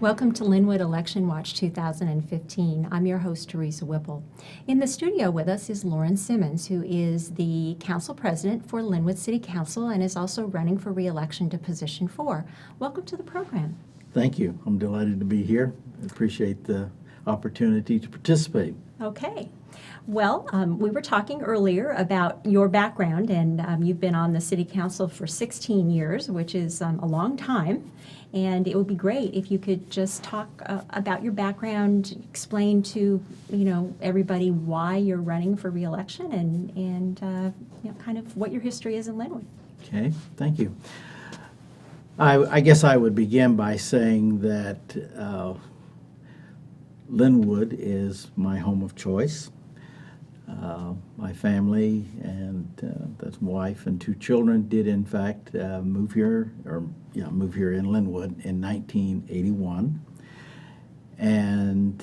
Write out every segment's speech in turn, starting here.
Welcome to Lynnwood Election Watch 2015. I'm your host, Teresa Wippel. In the studio with us is Loren Simmonds, who is the council president for Lynnwood City Council and is also running for re-election to position 4. Welcome to the program. Thank you. I'm delighted to be here. I appreciate the opportunity to participate. Okay. Well, we were talking earlier about your background, and you've been on the City Council for 16 years, which is a long time. And it would be great if you could just talk about your background, explain to everybody why you're running for re-election, and kind of what your history is in Lynnwood. Okay, thank you. I guess I would begin by saying that Lynnwood is my home of choice. My family and that's my wife and 2 children did in fact move here in Lynnwood in 1981, and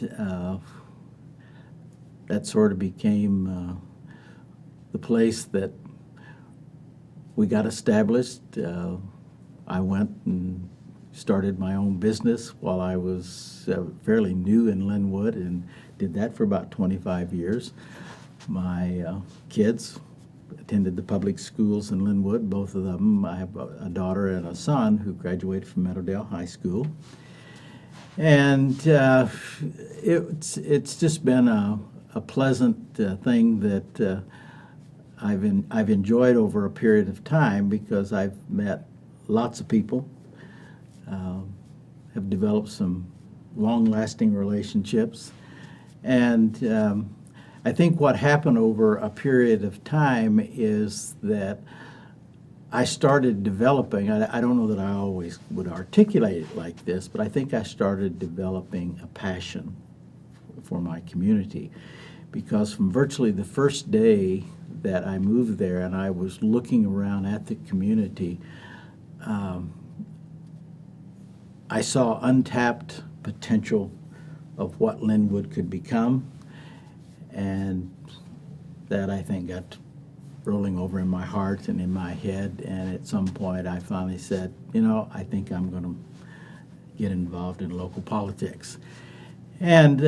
that sort of became the place that we got established. I went and started my own business while I was fairly new in Lynnwood and did that for about 25 years. My kids attended the public schools in Lynnwood, both of them. I have a daughter and a son who graduated from Meadowdale High School. And it's just been a pleasant thing that I've enjoyed over a period of time, because I've met lots of people, have developed some long-lasting relationships, and I think what happened over a period of time is that I started developing, I don't know that I always would articulate it like this, but I think I started developing a passion for my community, because from virtually the first day that I moved there and I was looking around at the community, I saw untapped potential of what Lynnwood could become. And that, I think, got rolling over in my heart and in my head. And at some point, I finally said, I think I'm going to get involved in local politics. And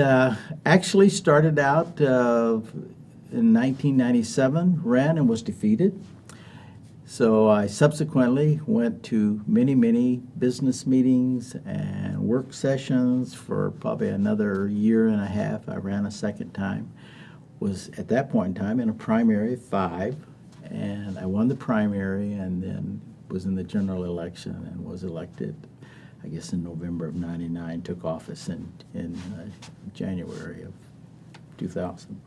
actually started out in 1997, ran and was defeated. So I subsequently went to many, many business meetings and work sessions for probably another year and a half. I ran a second time. Was at that point in time in a primary of 5, and I won the primary and then was in the general election and was elected, I guess, in November of '99, took office in January of 2000.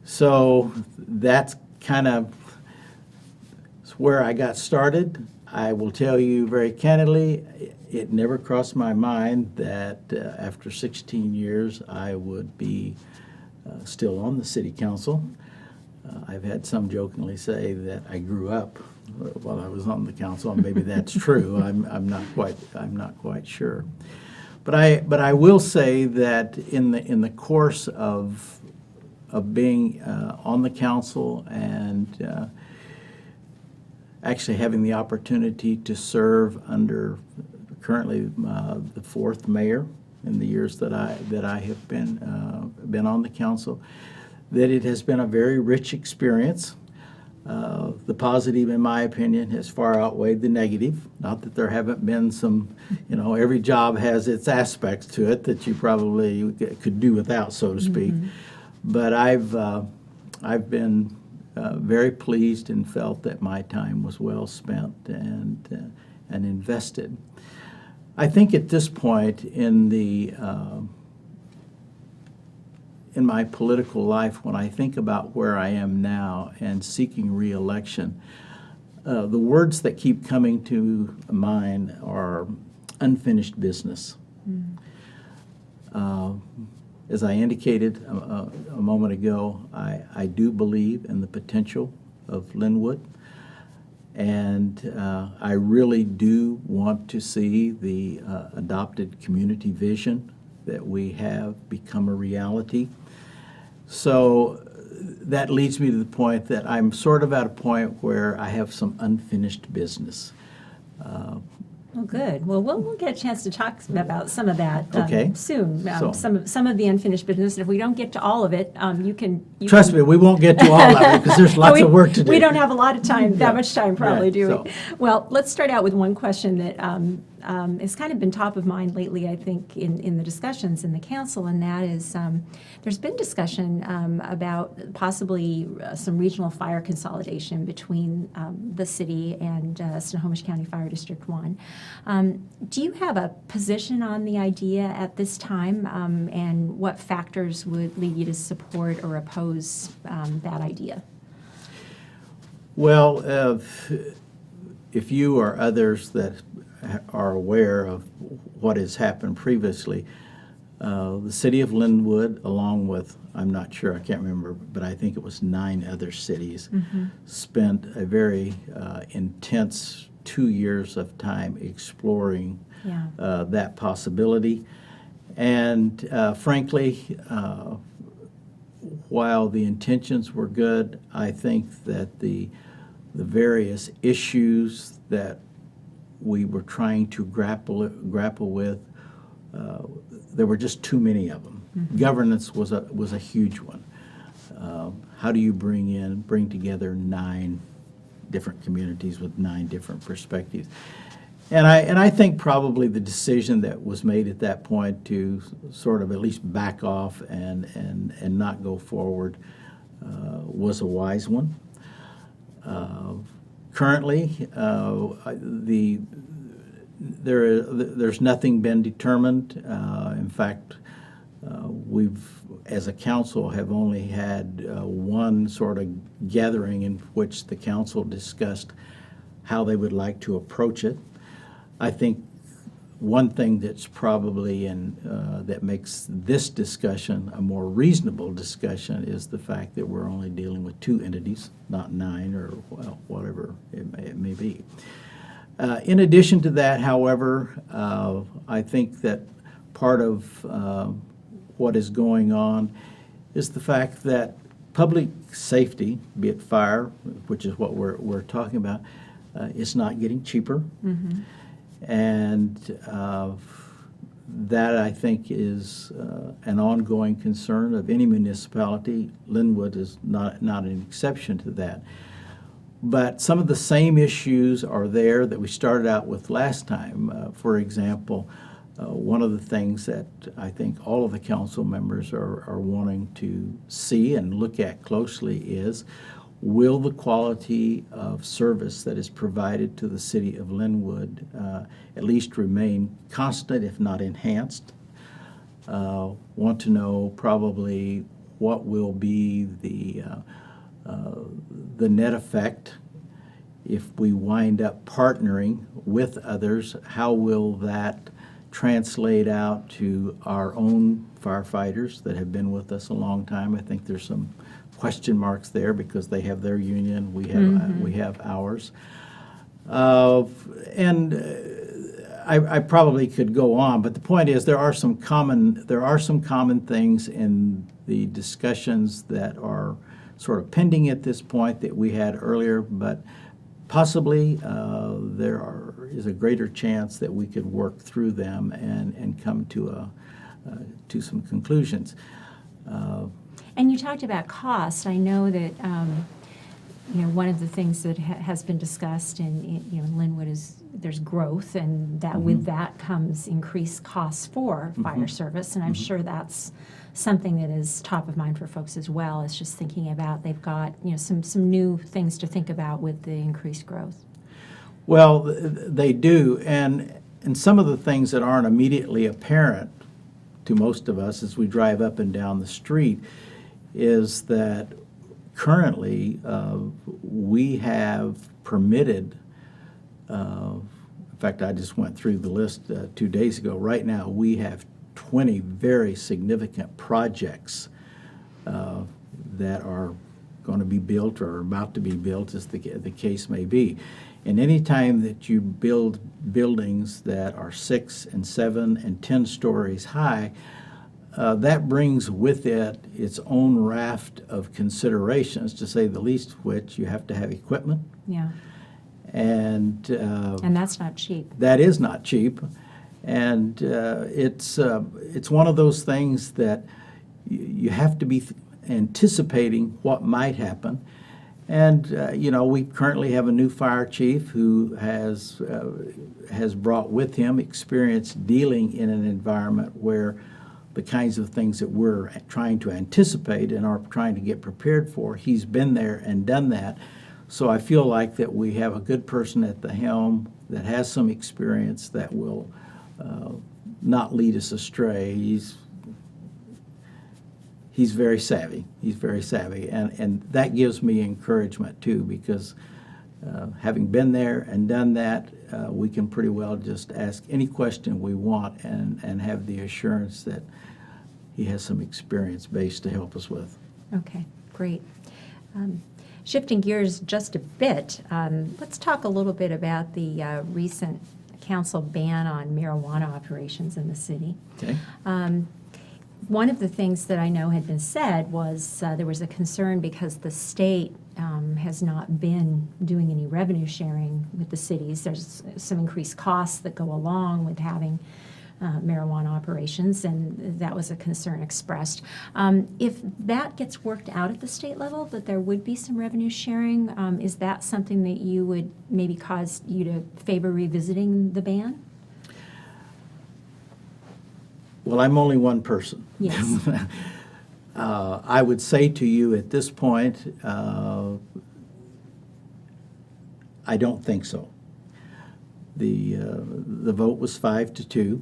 So that's kind of where I got started. I will tell you very candidly, it never crossed my mind that after 16 years I would be still on the city council. I've had some jokingly say that I grew up while I was on the council, and maybe that's true. I'm not quite sure. But I will say that in the course of being on the council and actually having the opportunity to serve under currently the 4th mayor in the years that I have been on the council, that it has been a very rich experience. The positive, in my opinion, has far outweighed the negative. Not that there haven't been some, every job has its aspects to it that you probably could do without, so to speak. Mm-hmm. But I've been very pleased and felt that my time was well spent and invested. I think at this point in my political life, when I think about where I am now and seeking re-election, the words that keep coming to mind are unfinished business. Mm. As I indicated a moment ago, I do believe in the potential of Lynnwood. And I really do want to see the adopted community vision that we have become a reality. So that leads me to the point that I'm sort of at a point where I have some unfinished business. Well, good. Well, we'll get a chance to talk about some of that Okay. soon. So- Some of the unfinished business. And if we don't get to all of it, you can. Trust me, we won't get to all of it because there's lots of work to do. We don't have a lot of time, Yeah. that much time probably, Yeah, do so- we? Well, let's start out with one question that has kind of been top of mind lately, I think, in the discussions in the council, and that is there's been discussion about possibly some regional fire consolidation between the city and Snohomish County Fire District 1. Do you have a position on the idea at this time, and what factors would lead you to support or oppose that idea? Well, if you or others that are aware of what has happened previously, the city of Lynnwood, along with, I'm not sure, I can't remember, but I think it was 9 other cities, spent a very intense 2 years of time exploring Yeah. that possibility. And frankly, while the intentions were good, I think that the various issues that we were trying to grapple with, there were just too many of them. Governance was a huge one. How do you bring together 9 different communities with 9 different perspectives? And I think probably the decision that was made at that point to sort of at least back off and not go forward was a wise one. Currently, there's nothing been determined. In fact, we've, as a council, have only had one sort of gathering in which the council discussed how they would like to approach it. I think one thing that's probably that makes this discussion a more reasonable discussion is the fact that we're only dealing with 2 entities, not 9 or whatever it may be. In addition to that, however, I think that part of what is going on is the fact that public safety, be it fire, which is what we're talking about, is not getting cheaper. And that, I think, is an ongoing concern of any municipality. Lynnwood is not an exception to that. But some of the same issues are there that we started out with last time. For example, one of the things that I think all of the council members are wanting to see and look at closely is, will the quality of service that is provided to the city of Lynnwood at least remain constant, if not enhanced? Want to know probably what will be the net effect if we wind up partnering with others. How will that translate out to our own firefighters that have been with us a long time? I think there's some question marks there because they have their union, we have ours. And I probably could go on, but the point is there are some common things in the discussions that are sort of pending at this point that we had earlier, but possibly is a greater chance that we could work through them and come to some conclusions. And you talked about cost. I know that one of the things that has been discussed in Lynnwood is there's growth, and that with that comes increased costs for fire service. And I'm sure that's something that is top of mind for folks as well. It's just thinking about they've got some new things to think about with the increased growth. Well, they do, and some of the things that aren't immediately apparent to most of us as we drive up and down the street is that currently we have permitted, in fact, I just went through the list 2 days ago. Right now, we have 20 very significant projects that are going to be built or about to be built, as the case may be. And any time that you build buildings that are 6 and 7 and 10 stories high, that brings with it its own raft of considerations, to say the least, which you have to have equipment. Yeah. And And that's not cheap. that is not cheap. And it's one of those things that you have to be anticipating what might happen. And, we currently have a new fire chief who has brought with him experience dealing in an environment where the kinds of things that we're trying to anticipate and are trying to get prepared for, he's been there and done that. So I feel like that we have a good person at the helm that has some experience that will not lead us astray. He's very savvy. He's very savvy, and that gives me encouragement too, because having been there and done that, we can pretty well just ask any question we want and have the assurance that he has some experience base to help us with. Okay, great. Shifting gears just a bit, let's talk a little bit about the recent council ban on marijuana operations in the city. Okay. One of the things that I know had been said was there was a concern because the state has not been doing any revenue sharing with the cities. There's some increased costs that go along with having marijuana operations, and that was a concern expressed. If that gets worked out at the state level, that there would be some revenue sharing, is that something that you would maybe cause you to favor revisiting the ban? Well, I'm only one person. Yes. I would say to you at this point, I don't think so. The vote was 5-2,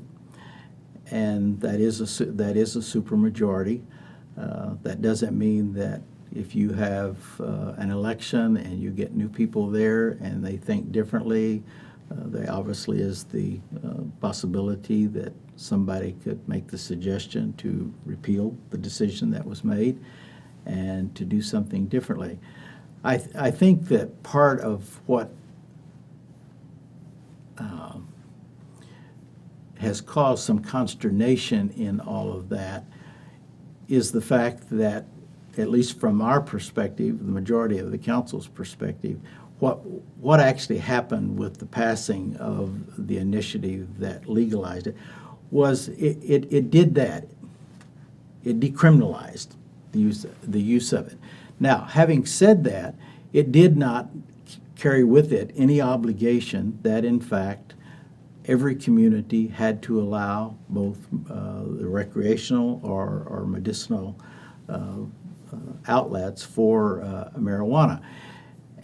and that is a supermajority. That doesn't mean that if you have an election and you get new people there and they think differently, there obviously is the possibility that somebody could make the suggestion to repeal the decision that was made and to do something differently. I think that part of what has caused some consternation in all of that is the fact that, at least from our perspective, the majority of the council's perspective, what actually happened with the passing of the initiative that legalized it was it did that. It decriminalized the use of it. Now, having said that, it did not carry with it any obligation that, in fact, every community had to allow both the recreational or medicinal outlets for marijuana.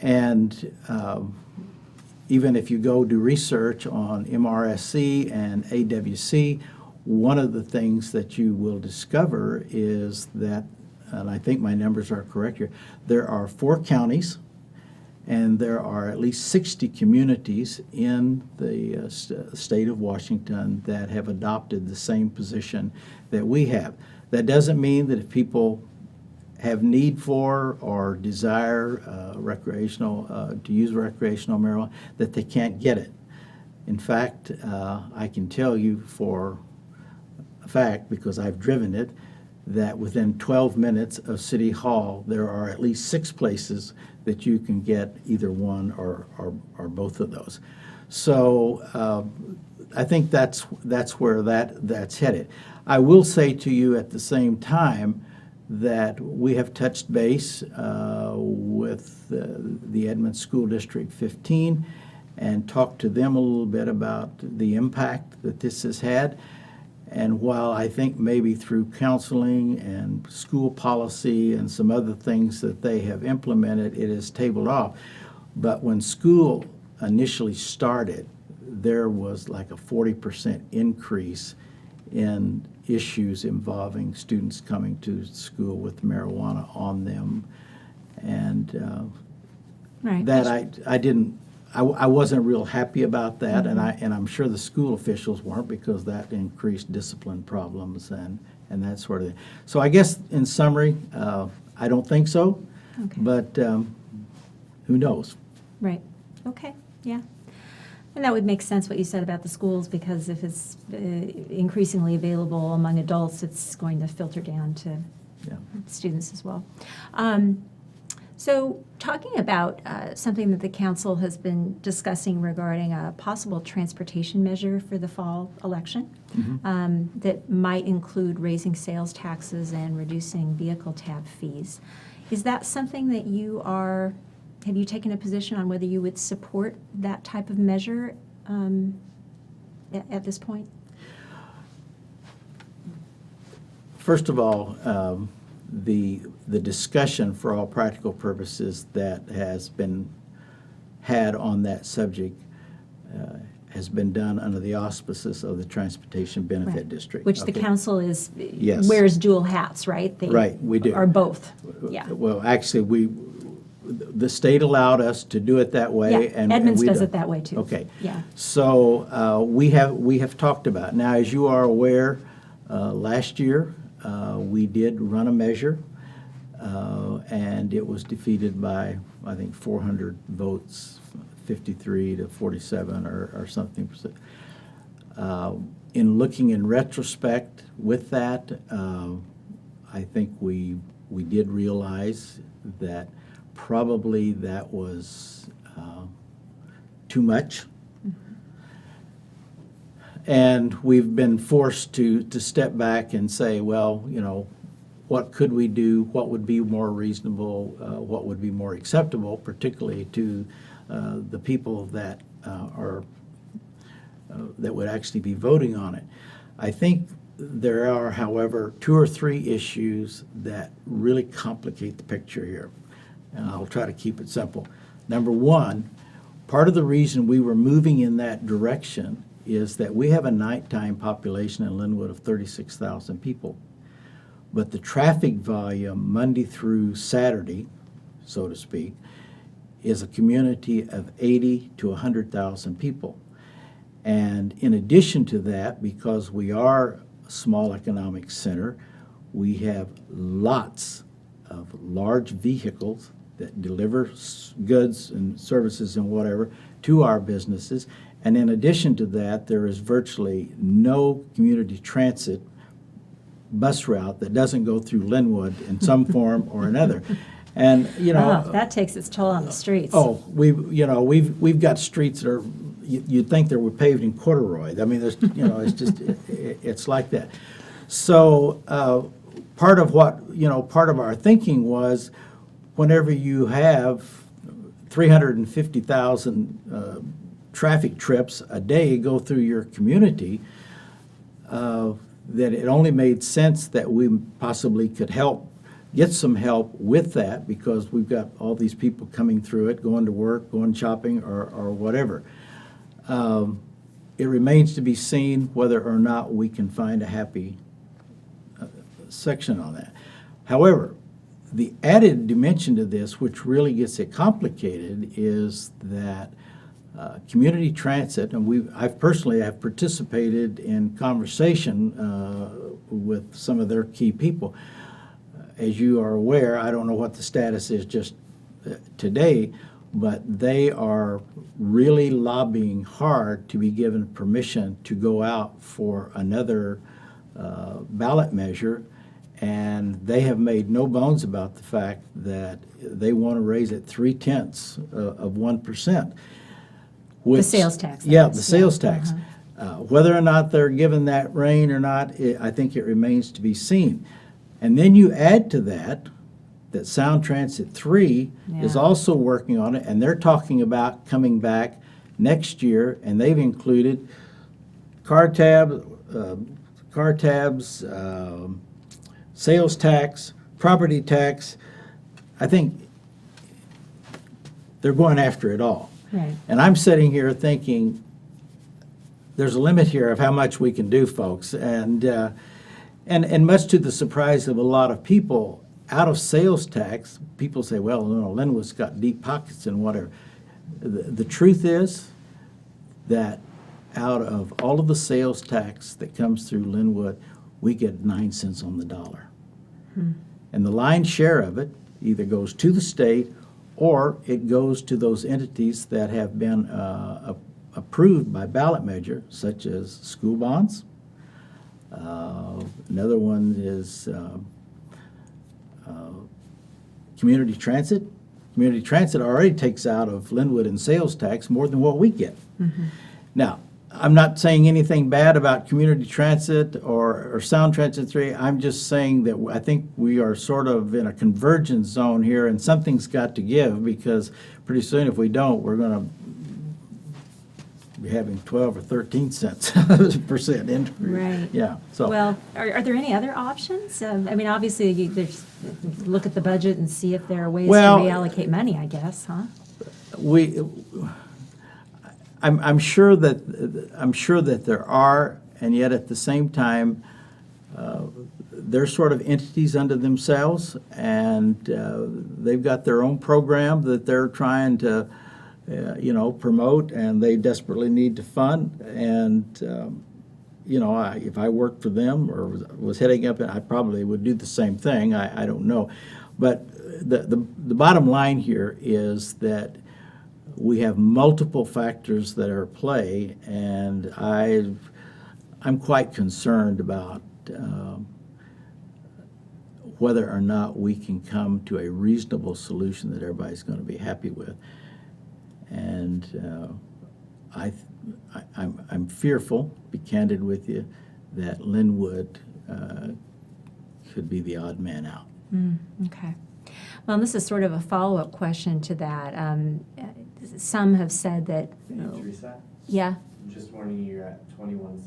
And even if you go do research on MRSC and AWC, one of the things that you will discover is that, and I think my numbers are correct here, there are 4 counties and there are at least 60 communities in the state of Washington that have adopted the same position that we have. That doesn't mean that if people have need for or desire to use recreational marijuana, that they can't get it. In fact, I can tell you for a fact, because I've driven it, that within 12 minutes of City Hall, there are at least 6 places that you can get either one or both of those. So I think that's where that's headed. I will say to you at the same time that we have touched base with the Edmonds School District 15 and talked to them a little bit about the impact that this has had. And while I think maybe through counseling and school policy and some other things that they have implemented, it has tabled off. But when school initially started, there was like a 40% increase in issues involving students coming to school with marijuana on them. And Right. that I wasn't real happy about that, and I'm sure the school officials weren't, because that increased discipline problems and that sort of thing. So I guess in summary, I don't think so, Okay. but who knows? Right. Okay. Yeah. And that would make sense what you said about the schools, because if it's increasingly available among adults, it's going to filter down to Yeah. students as well. So, talking about something that the council has been discussing regarding a possible transportation measure for the fall election that might include raising sales taxes and reducing vehicle tab fees. Is that something that have you taken a position on whether you would support that type of measure at this point? First of all, the discussion for all practical purposes that has been had on that subject has been done under the auspices of the Transportation Benefit Right. District. Which the council Yes. wears dual hats, right? They Right, we do. Are both, yeah. Well, actually, the state allowed us to do it that way. Yeah, and Edmonds we does don't. it that way too. Okay. Yeah. So we have talked about it. Now, as you are aware, last year we did run a measure, and it was defeated by, I think, 400 votes, 53 to 47 or something. In looking in retrospect with that, I think we did realize that probably that was too much. And we've been forced to step back and say, well, what could we do? What would be more reasonable? What would be more acceptable, particularly to the people that that would actually be voting on it? I think there are, however, 2 or 3 issues that really complicate the picture here, and I'll try to keep it simple. Number one, part of the reason we were moving in that direction is that we have a nighttime population in Lynnwood of 36,000 people. But the traffic volume Monday through Saturday, so to speak, is a community of 80 to 100,000 people. And in addition to that, because we are a small economic center, we have lots of large vehicles that deliver goods and services and whatever to our businesses. And in addition to that, there is virtually no community transit bus route that doesn't go through Lynnwood in some form or another. And That takes its toll on the streets. Oh, we've got streets that are, you'd think they were paved in corduroy. I mean, there's it's just it's like that. So part of our thinking was, whenever you have 350,000 traffic trips a day go through your community, that it only made sense that we possibly could get some help with that, because we've got all these people coming through it, going to work, going shopping, or whatever. It remains to be seen whether or not we can find a happy section on that. However, the added dimension to this, which really gets it complicated, is that community transit, and I personally have participated in conversation with some of their key people. As you are aware, I don't know what the status is just today, but they are really lobbying hard to be given permission to go out for another ballot measure, and they have made no bones about the fact that they want to raise it 0.3 of 1%. The sales tax. Yeah, the sales tax. Whether or not they're given that rein or not, I think it remains to be seen. And then you add to that Sound Transit 3 is also working on it, and they're talking about coming back next year, and they've included car tabs, sales tax, property tax. I think they're going after it all. Right. And I'm sitting here thinking, there's a limit here of how much we can do, folks. And much to the surprise of a lot of people, out of sales tax, people say, well, Lynnwood's got deep pockets and whatever. The truth is that out of all of the sales tax that comes through Lynnwood, we get 9 cents on the dollar. And the lion's share of it either goes to the state or it goes to those entities that have been approved by ballot measure, such as school bonds. Another one is community transit. Community transit already takes out of Lynnwood and sales tax more than what we get. Now, I'm not saying anything bad about community transit or Sound Transit 3. I'm just saying that I think we are sort of in a convergence zone here, and something's got to give, because pretty soon if we don't, we're going to be having 12 or 13 cents percent increase. Right. Yeah. So Well, are there any other options? I mean, obviously, there's look at the budget and see if there are ways Well, to reallocate money, I guess, huh? I'm sure that there are, and yet at the same time, they're sort of entities unto themselves, and they've got their own program that they're trying to, promote, and they desperately need to fund. And if I worked for them or was heading up, I probably would do the same thing. I don't know, but the bottom line here is that we have multiple factors that are at play, and I'm quite concerned about whether or not we can come to a reasonable solution that everybody's going to be happy with. And I'm fearful, to be candid with you, that Lynnwood could be the odd man out. Okay. Well, this is sort of a follow-up question to that. Some have said that. Hey, Teresa, Yeah. just warning you, you're at 21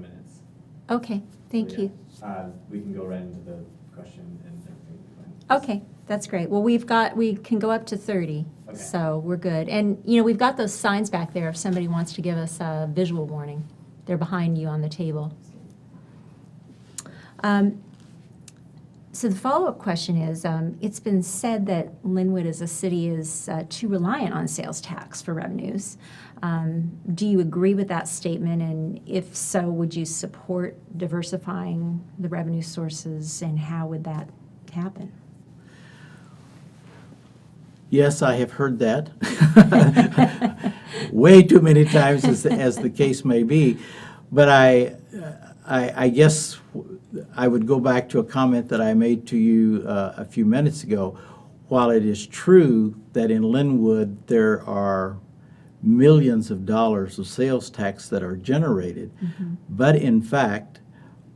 minutes. Okay. Thank So, you. yeah, we can go right into the question and everything. Okay, that's great. Well, we can go up to 30, Okay. so we're good. And, we've got those signs back there if somebody wants to give us a visual warning. They're behind you on the table. So the follow-up question is, it's been said that Lynnwood as a city is too reliant on sales tax for revenues. Do you agree with that statement? And if so, would you support diversifying the revenue sources, and how would that happen? Yes, I have heard that way too many times, as the case may be. But I guess I would go back to a comment that I made to you a few minutes ago. While it is true that in Lynnwood there are millions of dollars of sales tax that are generated, but in fact,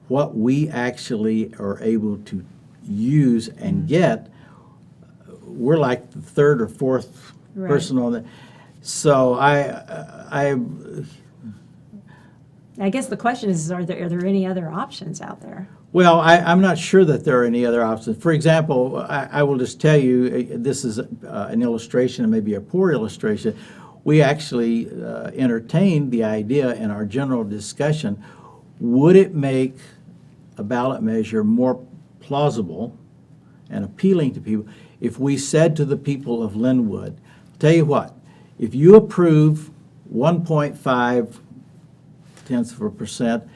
what we actually are able to use and get, we're like the third or fourth Right. person on that. So I guess the question is, are there any other options out there? Well, I'm not sure that there are any other options. For example, I will just tell you, this is an illustration, and maybe a poor illustration. We actually entertained the idea in our general discussion, would it make a ballot measure more plausible and appealing to people if we said to the people of Lynnwood, tell you what, if you approve 1.5%,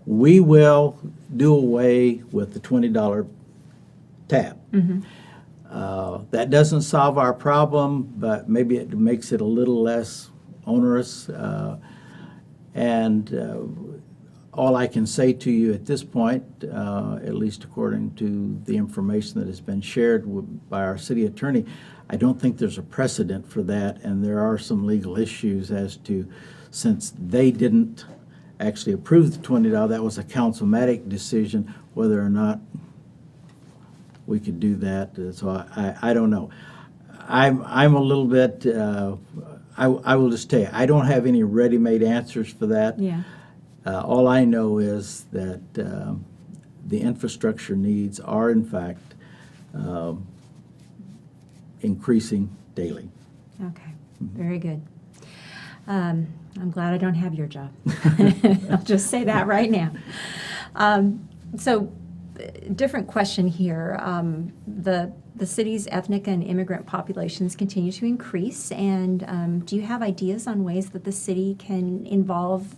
we will do away with the $20 tab. That doesn't solve our problem, but maybe it makes it a little less onerous. All I can say to you at this point, at least according to the information that has been shared by our city attorney, I don't think there's a precedent for that, and there are some legal issues as to, since they didn't actually approve the $20, that was a councilmatic decision, whether or not we could do that. So I don't know. I'm a little bit, I will just tell you, I don't have any ready-made answers for that. Yeah. All I know is that the infrastructure needs are, in fact, increasing daily. Okay, very good. I'm glad I don't have your job. I'll just say that right now. So, different question here. The city's ethnic and immigrant populations continue to increase, and do you have ideas on ways that the city can involve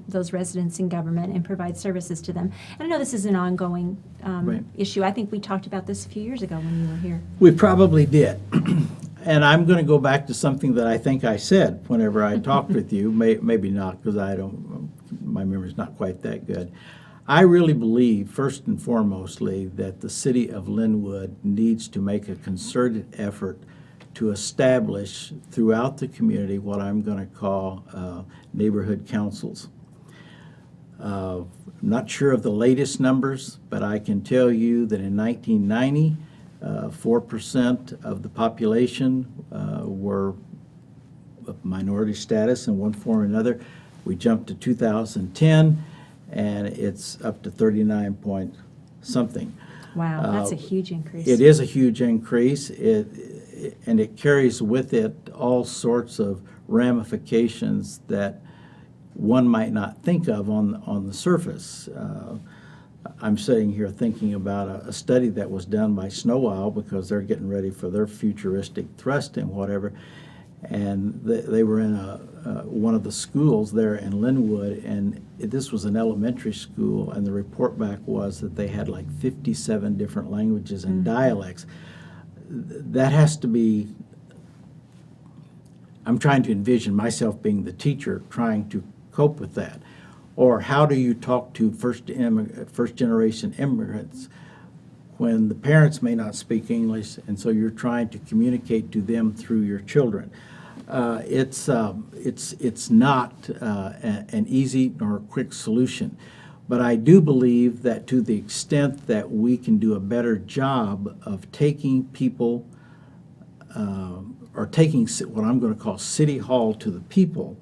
those residents in government and provide services to them? And I know this is an ongoing Right. issue. I think we talked about this a few years ago when you were here. We probably did. And I'm going to go back to something that I think I said whenever I talked with you. Maybe not, because my memory's not quite that good. I really believe, first and foremostly, that the city of Lynnwood needs to make a concerted effort to establish throughout the community what I'm going to call neighborhood councils. I'm not sure of the latest numbers, but I can tell you that in 1990, 4% of the population were of minority status in one form or another. We jumped to 2010, and it's up to 39 point something. Wow, that's a huge increase. It is a huge increase, and it carries with it all sorts of ramifications that one might not think of on the surface. I'm sitting here thinking about a study that was done by Snow Isle because they're getting ready for their futuristic thrust and whatever, and they were in one of the schools there in Lynnwood, and this was an elementary school, and the report back was that they had like 57 different languages and dialects. That has to be, I'm trying to envision myself being the teacher trying to cope with that. Or how do you talk to first generation immigrants when the parents may not speak English, and so you're trying to communicate to them through your children? It's not an easy nor a quick solution, but I do believe that to the extent that we can do a better job of taking people or taking what I'm going to call City Hall to the people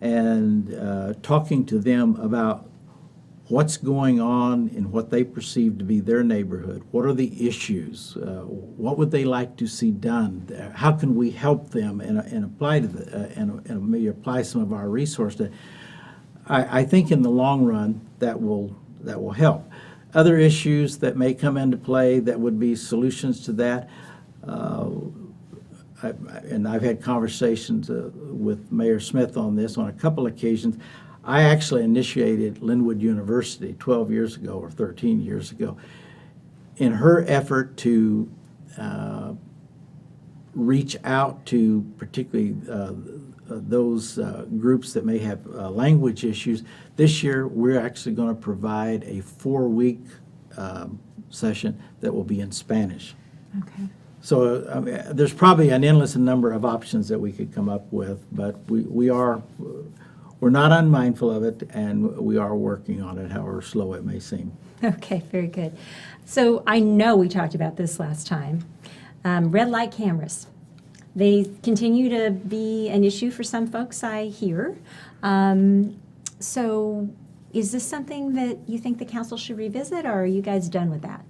and talking to them about what's going on in what they perceive to be their neighborhood. What are the issues? What would they like to see done? How can we help them and apply to and maybe apply some of our resources? I think in the long run that will help. Other issues that may come into play that would be solutions to that. And I've had conversations with Mayor Smith on this on a couple occasions. I actually initiated Lynnwood University 12 years ago or 13 years ago in her effort to reach out to particularly those groups that may have language issues. This year, we're actually going to provide a 4-week session that will be in Spanish. Okay. So I mean, there's probably an endless number of options that we could come up with, but we're not unmindful of it, and we are working on it, however slow it may seem. Okay, very good. So I know we talked about this last time. Red light cameras. They continue to be an issue for some folks, I hear. So is this something that you think the council should revisit, or are you guys done with that?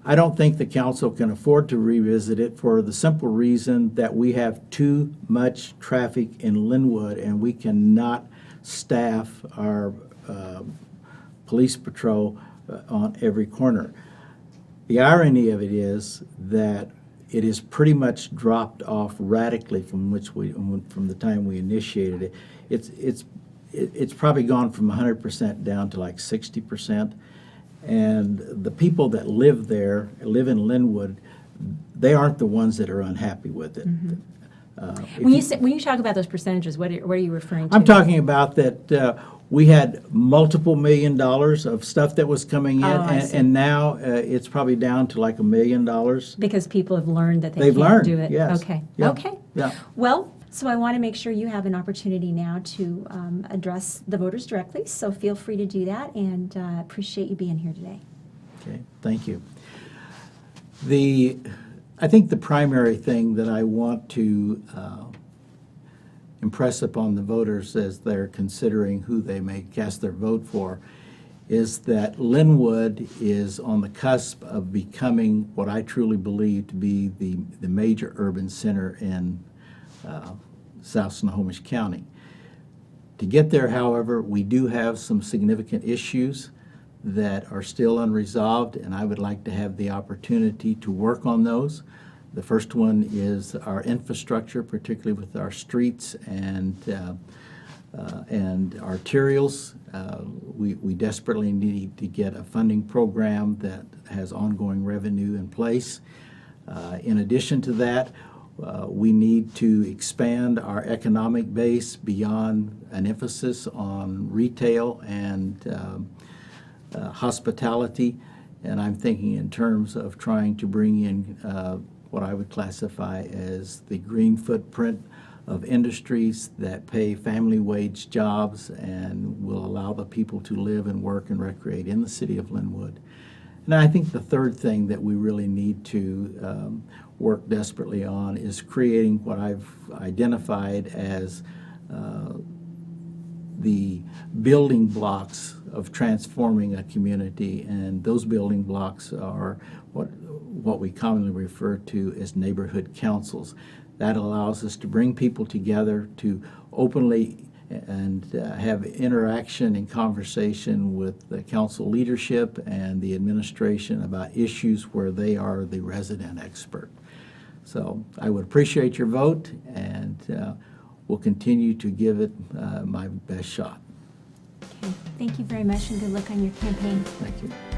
I don't think the council can afford to revisit it for the simple reason that we have too much traffic in Lynnwood, and we cannot staff our police patrol on every corner. The irony of it is that it is pretty much dropped off radically from the time we initiated it. It's probably gone from 100% down to like 60%. And the people that live in Lynnwood, they aren't the ones that are unhappy with it. When you talk about those percentages, what are you referring to? I'm talking about that we had multiple $1 million of stuff that was coming in, and now it's probably down to like $1 million. Because people have learned that They've can't learned, do it. yes. Okay. Yeah. Okay. Yeah. Well, so I want to make sure you have an opportunity now to address the voters directly. So feel free to do that, and appreciate you being here today. Okay, thank you. I think the primary thing that I want to impress upon the voters as they're considering who they may cast their vote for is that Lynnwood is on the cusp of becoming what I truly believe to be the major urban center in South Snohomish County. To get there, however, we do have some significant issues that are still unresolved, and I would like to have the opportunity to work on those. The first one is our infrastructure, particularly with our streets and arterials. We desperately need to get a funding program that has ongoing revenue in place. In addition to that, we need to expand our economic base beyond an emphasis on retail and hospitality, and I'm thinking in terms of trying to bring in what I would classify as the green footprint of industries that pay family wage jobs and will allow the people to live and work and recreate in the city of Lynnwood. And I think the third thing that we really need to work desperately on is creating what I've identified as the building blocks of transforming a community, and those building blocks are what we commonly refer to as neighborhood councils. That allows us to bring people together to openly and have interaction and conversation with the council leadership and the administration about issues where they are the resident expert. So I would appreciate your vote, and we'll continue to give it my best shot. Okay. Thank you very much, and good luck on your campaign. Thank you.